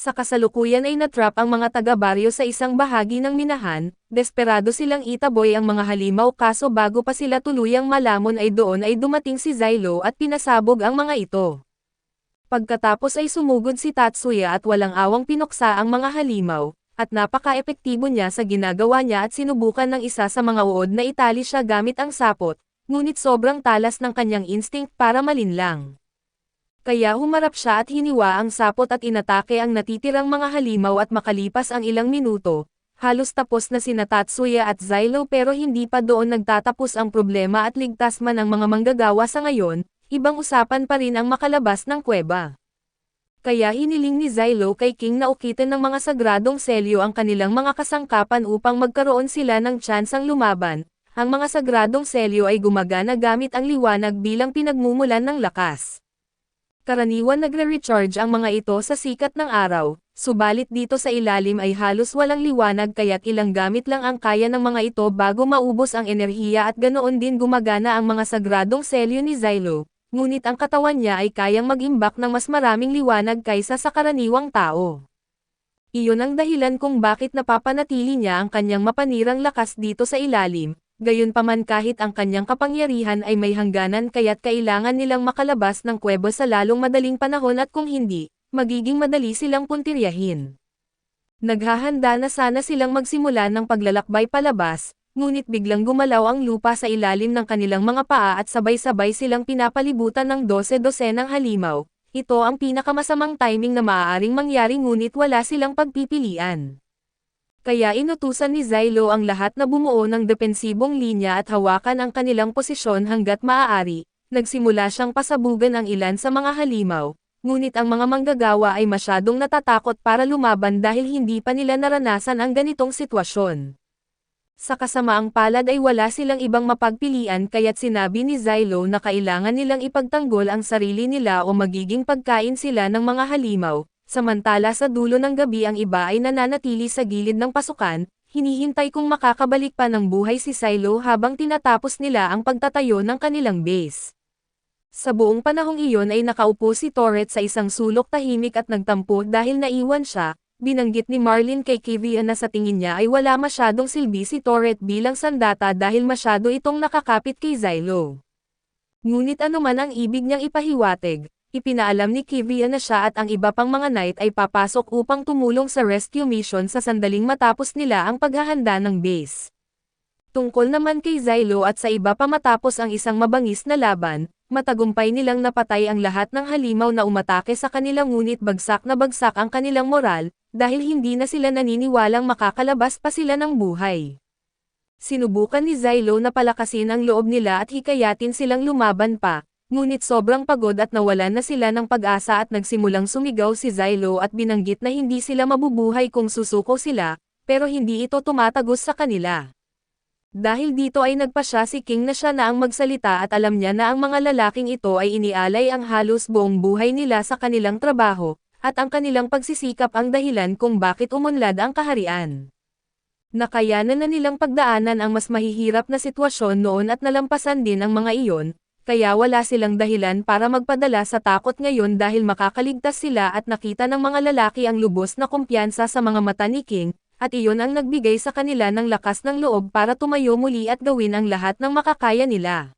Sa kasalukuyan ay natrap ang mga taga-baryo sa isang bahagi ng minahan, desperado silang itaboy ang mga halimaw kaso bago pa sila tuluyang malamon ay doon ay dumating si Zylo at pinasabog ang mga ito. Pagkatapos ay sumugod si Tatsuya at walang awang pinuksa ang mga halimaw, at napaka-epektibo niya sa ginagawa niya at sinubukan ng isa sa mga uod na itali siya gamit ang sapot, ngunit sobrang talas ng kanyang instinct para malinlang. Kaya humarap siya at hiniwa ang sapot at inatake ang natitirang mga halimaw at makalipas ang ilang minuto, halos tapos na sina Tatsuya at Zylo pero hindi pa doon nagtatapos ang problema at ligtas man ang mga manggagawa sa ngayon, ibang usapan pa rin ang makalabas ng kuweba. Kaya hiniling ni Zylo kay King na ukitin ng mga sagradong selyo ang kanilang mga kasangkapan upang magkaroon sila ng tsansang lumaban. Ang mga sagradong selyo ay gumagana gamit ang liwanag bilang pinagmumulan ng lakas. Karaniwan nagre-recharge ang mga ito sa sikat ng araw, subalit dito sa ilalim ay halos walang liwanag kaya't ilang gamit lang ang kaya ng mga ito bago maubos ang enerhiya at ganoon din gumagana ang mga sagradong selyo ni Zylo, ngunit ang katawan niya ay kayang mag-imbak ng mas maraming liwanag kaysa sa karaniwang tao. Iyon ang dahilan kung bakit napapanatili niya ang kanyang mapanirang lakas dito sa ilalim. Gayunpaman kahit ang kanyang kapangyarihan ay may hangganan kaya't kailangan nilang makalabas ng kuweba sa lalong madaling panahon at kung hindi, magiging madali silang puntiryahin. Naghahanda na sana silang magsimula ng paglalakbay palabas, ngunit biglang gumalaw ang lupa sa ilalim ng kanilang mga paa at sabay-sabay silang pinapalibutan ng 12-dosenang halimaw. Ito ang pinakamasamang timing na maaaring mangyari ngunit wala silang pagpipilian. Kaya inutusan ni Zylo ang lahat na bumuo ng depensibong linya at hawakan ang kanilang posisyon hanggat maaari, nagsimula siyang pasabugan ang ilan sa mga halimaw, ngunit ang mga manggagawa ay masyadong natatakot para lumaban dahil hindi pa nila naranasan ang ganitong sitwasyon. Sa kasamaang palad ay wala silang ibang mapagpilian kaya't sinabi ni Zylo na kailangan nilang ipagtanggol ang sarili nila o magiging pagkain sila ng mga halimaw. Samantala sa dulo ng gabi ang iba ay nananatili sa gilid ng pasukan, hinihintay kung makakabalik pa ng buhay si Zylo habang tinatapos nila ang pagtatayo ng kanilang base. Sa buong panahong iyon ay nakaupo si Toret sa isang sulok tahimik at nagtampo dahil naiwan siya. Binanggit ni Marlin kay Kivia na sa tingin niya ay wala masyadong silbi si Toret bilang sandata dahil masyado itong nakakapit kay Zylo. Ngunit anuman ang ibig niyang ipahiwatig, ipinaalam ni Kivia na siya at ang iba pang mga knight ay papasok upang tumulong sa rescue mission sa sandaling matapos nila ang paghahanda ng base. Tungkol naman kay Zylo at sa iba pa matapos ang isang mabangis na laban, matagumpay nilang napatay ang lahat ng halimaw na umatake sa kanila ngunit bagsak na bagsak ang kanilang moral, dahil hindi na sila naniniwalang makakalabas pa sila ng buhay. Sinubukan ni Zylo na palakasin ang loob nila at hikayatin silang lumaban pa, ngunit sobrang pagod at nawalan na sila ng pag-asa at nagsimulang sumigaw si Zylo at binanggit na hindi sila mabubuhay kung susuko sila, pero hindi ito tumatagos sa kanila. Dahil dito ay nagpasya si King na siya na ang magsalita at alam niya na ang mga lalaking ito ay inialay ang halos buong buhay nila sa kanilang trabaho, at ang kanilang pagsisikap ang dahilan kung bakit umunlad ang kaharian. Nakayanan na nilang pagdaanan ang mas mahihirap na sitwasyon noon at nalampasan din ang mga iyon, kaya wala silang dahilan para magpadala sa takot ngayon dahil makakaligtas sila at nakita ng mga lalaki ang lubos na kumpiyansa sa mga mata ni King, at iyon ang nagbigay sa kanila ng lakas ng loob para tumayo muli at gawin ang lahat ng makakaya nila.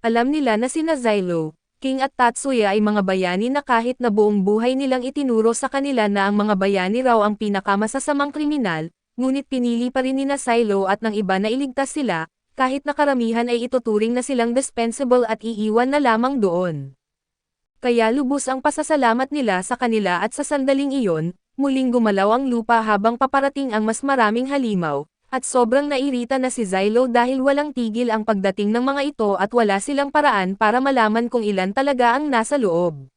Alam nila na sina Zylo, King at Tatsuya ay mga bayani na kahit na buong buhay nilang itinuro sa kanila na ang mga bayani raw ang pinakamasasamang kriminal, ngunit pinili pa rin nina Zylo at ng iba na iligtas sila, kahit na karamihan ay ituturing na silang dispensable at iiwan na lamang doon. Kaya lubos ang pasasalamat nila sa kanila at sa sandaling iyon, muling gumalaw ang lupa habang paparating ang mas maraming halimaw, at sobrang nairita na si Zylo dahil walang tigil ang pagdating ng mga ito at wala silang paraan para malaman kung ilan talaga ang nasa loob.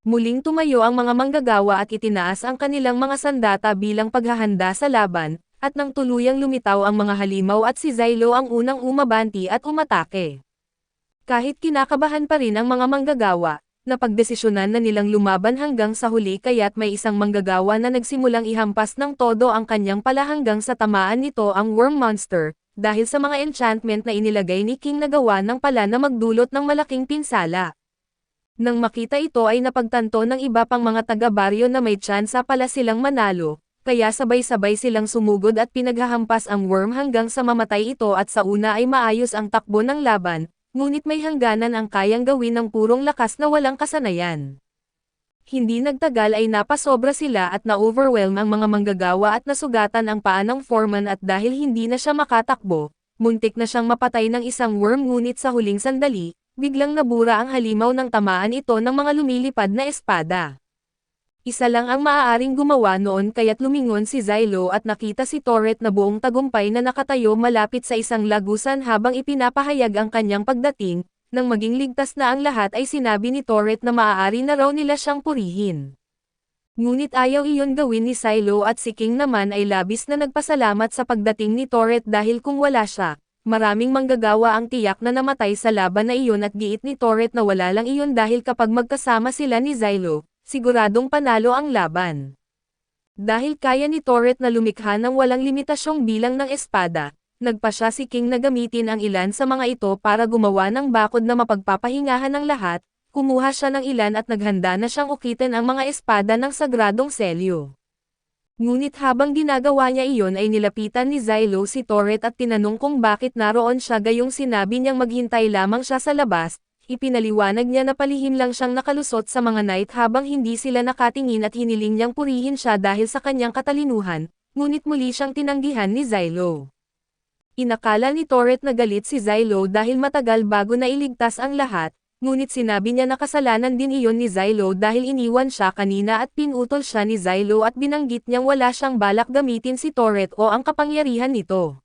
Muling tumayo ang mga manggagawa at itinaas ang kanilang mga sandata bilang paghahanda sa laban, at nang tuluyang lumitaw ang mga halimaw at si Zylo ang unang umabanti at umatake. Kahit kinakabahan pa rin ang mga manggagawa, napagdesisyonan na nilang lumaban hanggang sa huli kaya't may isang manggagawa na nagsimulang ihampas ng todo ang kanyang pala hanggang sa tamaan nito ang worm monster, dahil sa mga enchantment na inilagay ni King na gawa ng pala na magdulot ng malaking pinsala. Nang makita ito ay napagtanto ng iba pang mga taga-baryo na may tsansa pala silang manalo, kaya sabay-sabay silang sumugod at pinaghahampas ang worm hanggang sa mamatay ito at sa una ay maayos ang takbo ng laban, ngunit may hangganan ang kayang gawin ng purong lakas na walang kasanayan. Hindi nagtagal ay napasobra sila at na-overwhelm ang mga manggagawa at nasugatan ang paa ng foreman at dahil hindi na siya makatakbo, muntik na siyang mapatay ng isang worm ngunit sa huling sandali, biglang nabura ang halimaw ng tamaan ito ng mga lumilipad na espada. Isa lang ang maaaring gumawa noon kaya't lumingon si Zylo at nakita si Toret na buong tagumpay na nakatayo malapit sa isang lagusan habang ipinapahayag ang kanyang pagdating. Nang maging ligtas na ang lahat ay sinabi ni Toret na maaari na raw nila siyang purihin. Ngunit ayaw iyon gawin ni Zylo at si King naman ay labis na nagpasalamat sa pagdating ni Toret dahil kung wala siya, maraming manggagawa ang tiyak na namatay sa laban na iyon at giit ni Toret na wala lang iyon dahil kapag magkasama sila ni Zylo, siguradong panalo ang laban. Dahil kaya ni Toret na lumikha ng walang limitasyong bilang ng espada, nagpa siya si King na gamitin ang ilan sa mga ito para gumawa ng bakod na mapagpapahingahan ng lahat, kumuha siya ng ilan at naghanda na siyang ukitin ang mga espada ng sagradong selyo. Ngunit habang ginagawa niya iyon ay nilapitan ni Zylo si Toret at tinanong kung bakit naroon siya gayong sinabi niyang maghintay lamang siya sa labas, ipinaliwanag niya na palihim lang siyang nakalusot sa mga knight habang hindi sila nakatingin at hiniling niyang purihin siya dahil sa kanyang katalinuhan, ngunit muli siyang tinanggihan ni Zylo. Inakala ni Toret na galit si Zylo dahil matagal bago nailigtas ang lahat, ngunit sinabi niya na kasalanan din iyon ni Zylo dahil iniwan siya kanina at pinutol siya ni Zylo at binanggit niyang wala siyang balak gamitin si Toret o ang kapangyarihan nito.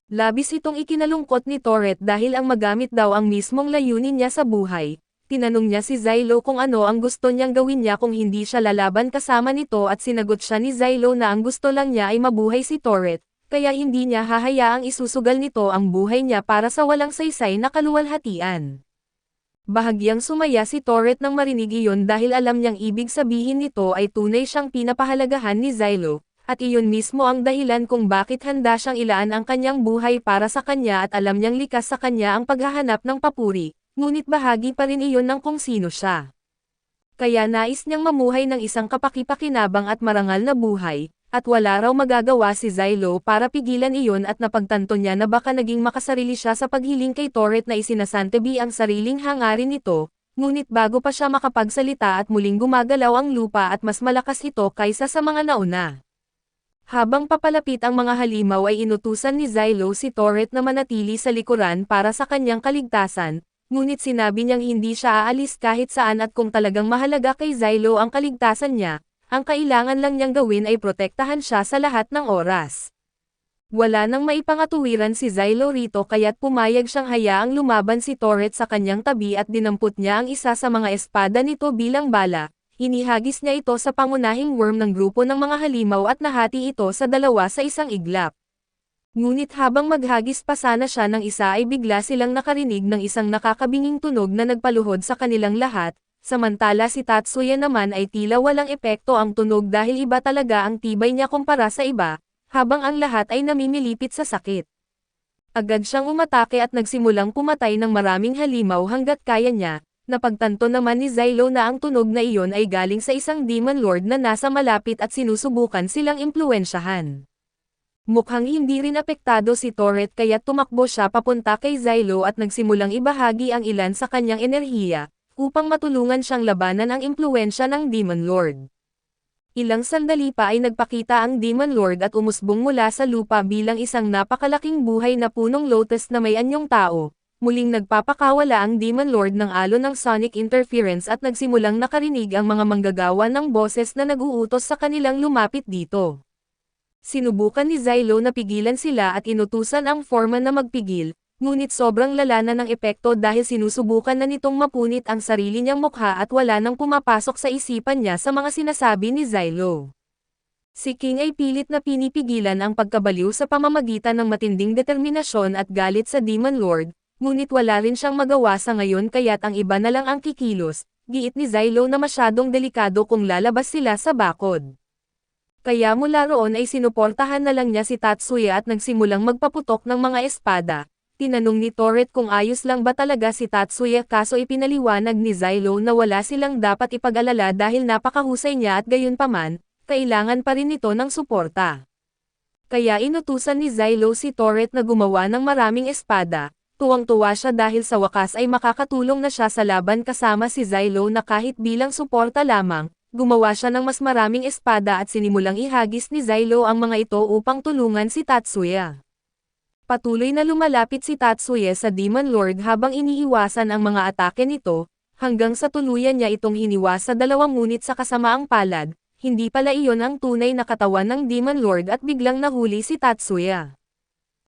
Labis itong ikinalungkot ni Toret dahil ang magamit daw ang mismong layunin niya sa buhay. Tinanong niya si Zylo kung ano ang gusto niyang gawin niya kung hindi siya lalaban kasama nito at sinagot siya ni Zylo na ang gusto lang niya ay mabuhay si Toret. Kaya hindi niya hahayaang isusugal nito ang buhay niya para sa walang saysay na kaluwalhatian. Bahagyang sumaya si Toret nang marinig iyon dahil alam niyang ibig sabihin nito ay tunay siyang pinapahalagahan ni Zylo, at iyon mismo ang dahilan kung bakit handa siyang ilaan ang kanyang buhay para sa kanya at alam niyang likas sa kanya ang paghahanap ng papuri, ngunit bahagi pa rin iyon ng kung sino siya. Kaya nais niyang mamuhay ng isang kapakipakinabang at marangal na buhay, at wala raw magagawa si Zylo para pigilan iyon at napagtanto niya na baka naging makasarili siya sa paghiling kay Toret na isinasantabi ang sariling hangarin nito, ngunit bago pa siya makapagsalita at muling gumagalaw ang lupa at mas malakas ito kaysa sa mga nauna. Habang papalapit ang mga halimaw ay inutusan ni Zylo si Toret na manatili sa likuran para sa kanyang kaligtasan, ngunit sinabi niyang hindi siya aalis kahit saan at kung talagang mahalaga kay Zylo ang kaligtasan niya, ang kailangan lang niyang gawin ay protektahan siya sa lahat ng oras. Wala nang maipangatuwiran si Zylo rito kaya't pumayag siyang hayaang lumaban si Toret sa kanyang tabi at dinampot niya ang isa sa mga espada nito bilang bala. Hinihagis niya ito sa pangunahing worm ng grupo ng mga halimaw at nahati ito sa dalawa sa isang iglap. Ngunit habang maghagis pa sana siya ng isa ay bigla silang nakarinig ng isang nakakabinging tunog na nagpaluhod sa kanilang lahat. Samantala si Tatsuya naman ay tila walang epekto ang tunog dahil iba talaga ang tibay niya kumpara sa iba, habang ang lahat ay namimilipit sa sakit. Agad siyang umatake at nagsimulang pumatay ng maraming halimaw hanggat kaya niya, napagtanto naman ni Zylo na ang tunog na iyon ay galing sa isang demon lord na nasa malapit at sinusubukan silang impluwensyahan. Mukhang hindi rin apektado si Toret kaya't tumakbo siya papunta kay Zylo at nagsimulang ibahagi ang ilan sa kanyang enerhiya, upang matulungan siyang labanan ang impluwensya ng Demon Lord. Ilang sandali pa ay nagpakita ang Demon Lord at umusbong mula sa lupa bilang isang napakalaking buhay na punong lotus na may anyong tao. Muling nagpapakawala ang Demon Lord ng alon ng sonic interference at nagsimulang nakarinig ang mga manggagawa ng boses na nag-uutos sa kanilang lumapit dito. Sinubukan ni Zylo na pigilan sila at inutusan ang foreman na magpigil, ngunit sobrang lala na ng epekto dahil sinusubukan na nitong mapunit ang sarili niyang mukha at wala nang pumapasok sa isipan niya sa mga sinasabi ni Zylo. Si King ay pilit na pinipigilan ang pagkabaliw sa pamamagitan ng matinding determinasyon at galit sa Demon Lord, ngunit wala rin siyang magawa sa ngayon kaya't ang iba na lang ang kikilos, giit ni Zylo na masyadong delikado kung lalabas sila sa bakod. Kaya mula roon ay sinuportahan na lang niya si Tatsuya at nagsimulang magpaputok ng mga espada. Tinanong ni Torret kung ayos lang ba talaga si Tatsuya kaso ipinaliwanag ni Zylo na wala silang dapat ipag-alala dahil napakahusay niya at gayunpaman, kailangan pa rin nito ng suporta. Kaya inutusan ni Zylo si Torret na gumawa ng maraming espada, tuwang-tuwa siya dahil sa wakas ay makakatulong na siya sa laban kasama si Zylo na kahit bilang suporta lamang, gumawa siya ng mas maraming espada at sinimulang ihagis ni Zylo ang mga ito upang tulungan si Tatsuya. Patuloy na lumalapit si Tatsuya sa Demon Lord habang iniiwasan ang mga atake nito, hanggang sa tuluyan niya itong hiniwas sa dalawang ngunit sa kasamaang palad, hindi pala iyon ang tunay na katawan ng Demon Lord at biglang nahuli si Tatsuya.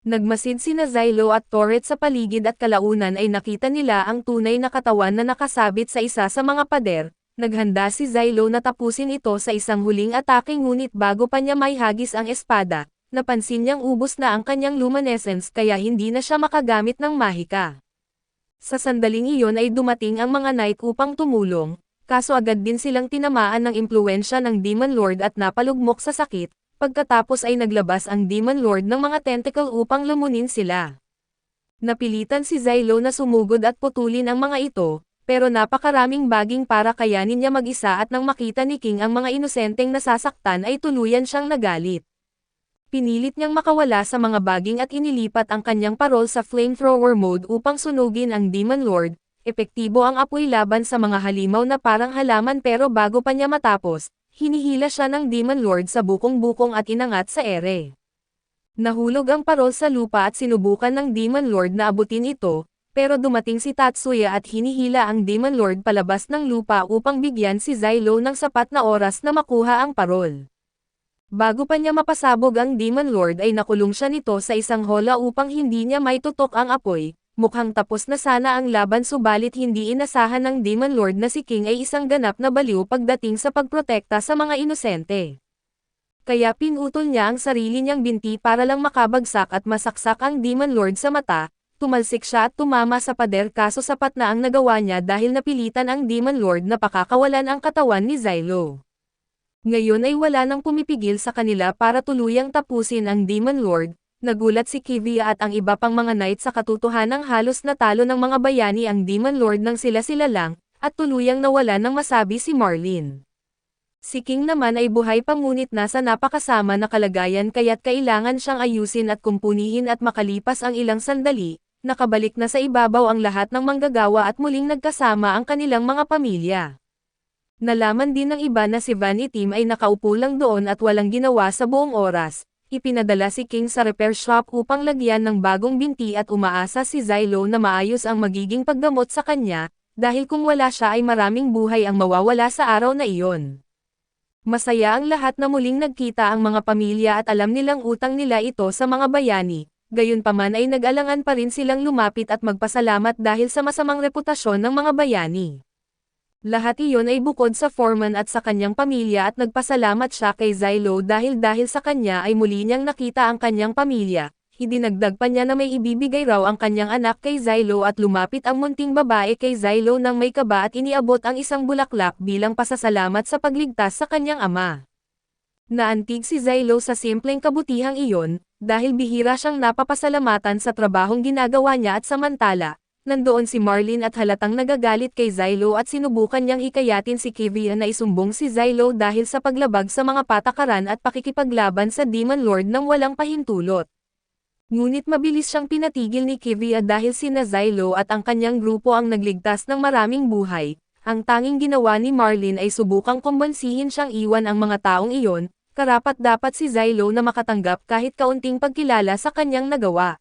Nagmasid sina Zylo at Torret sa paligid at kalaunan ay nakita nila ang tunay na katawan na nakasabit sa isa sa mga pader. Naghanda si Zylo na tapusin ito sa isang huling atake ngunit bago pa niya maihagis ang espada, napansin niyang ubos na ang kanyang luminescence kaya hindi na siya makagamit ng mahika. Sa sandaling iyon ay dumating ang mga knight upang tumulong, kaso agad din silang tinamaan ng impluwensya ng Demon Lord at napalugmok sa sakit, pagkatapos ay naglabas ang Demon Lord ng mga tentacle upang lumunin sila. Napilitan si Zylo na sumugod at putulin ang mga ito, pero napakaraming baging para kayanin niya mag-isa at nang makita ni King ang mga inosenteng nasasaktan ay tuluyan siyang nagalit. Pinilit niyang makawala sa mga baging at inilipat ang kanyang parol sa flamethrower mode upang sunugin ang Demon Lord. Epektibo ang apoy laban sa mga halimaw na parang halaman pero bago pa niya matapos, hinihila siya ng Demon Lord sa bukong-bukong at inangat sa ere. Nahulog ang parol sa lupa at sinubukan ng Demon Lord na abutin ito, pero dumating si Tatsuya at hinihila ang Demon Lord palabas ng lupa upang bigyan si Zylo ng sapat na oras na makuha ang parol. Bago pa niya mapasabog ang Demon Lord ay nakulong siya nito sa isang hola upang hindi niya maitutok ang apoy. Mukhang tapos na sana ang laban subalit hindi inasahan ng Demon Lord na si King ay isang ganap na baliw pagdating sa pagprotekta sa mga inosente. Kaya pinutol niya ang sarili niyang binti para lang makabagsak at masaksak ang Demon Lord sa mata, tumalsik siya at tumama sa pader kaso sapat na ang nagawa niya dahil napilitan ang Demon Lord na pakakawalan ang katawan ni Zylo. Ngayon ay wala nang pumipigil sa kanila para tuluyang tapusin ang Demon Lord. Nagulat si Kivia at ang iba pang mga knight sa katotohanang halos natalo ng mga bayani ang Demon Lord nang sila-sila lang, at tuluyang nawala ng masabi si Marlin. Si King naman ay buhay pa ngunit nasa napakasama na kalagayan kaya't kailangan siyang ayusin at kumpunihin at makalipas ang ilang sandali, nakabalik na sa ibabaw ang lahat ng manggagawa at muling nagkasama ang kanilang mga pamilya. Nalaman din ng iba na si Van Itim ay nakaupo lang doon at walang ginawa sa buong oras. Ipinadala si King sa repair shop upang lagyan ng bagong binti at umaasa si Zylo na maayos ang magiging paggamot sa kanya, dahil kung wala siya ay maraming buhay ang mawawala sa araw na iyon. Masaya ang lahat na muling nagkita ang mga pamilya at alam nilang utang nila ito sa mga bayani, gayunpaman ay nag-alangan pa rin silang lumapit at magpasalamat dahil sa masamang reputasyon ng mga bayani. Lahat iyon ay bukod sa foreman at sa kanyang pamilya at nagpasalamat siya kay Zylo dahil sa kanya ay muli niyang nakita ang kanyang pamilya. Idinagdag pa niya na may ibibigay raw ang kanyang anak kay Zylo at lumapit ang munting babae kay Zylo nang may kaba at iniabot ang isang bulaklak bilang pasasalamat sa pagligtas sa kanyang ama. Naantig si Zylo sa simpleng kabutihang iyon, dahil bihira siyang napapasalamatan sa trabahong ginagawa niya at samantala, nandoon si Marlin at halatang nagagalit kay Zylo at sinubukan niyang hikayatin si Kivia na isumbong si Zylo dahil sa paglabag sa mga patakaran at pakikipaglaban sa Demon Lord nang walang pahintulot. Ngunit mabilis siyang pinatigil ni Kivia dahil sina Zylo at ang kanyang grupo ang nagligtas ng maraming buhay. Ang tanging ginawa ni Marlin ay subukang kumbansihin siyang iwan ang mga taong iyon, karapat-dapat si Zylo na makatanggap kahit kaunting pagkilala sa kanyang nagawa.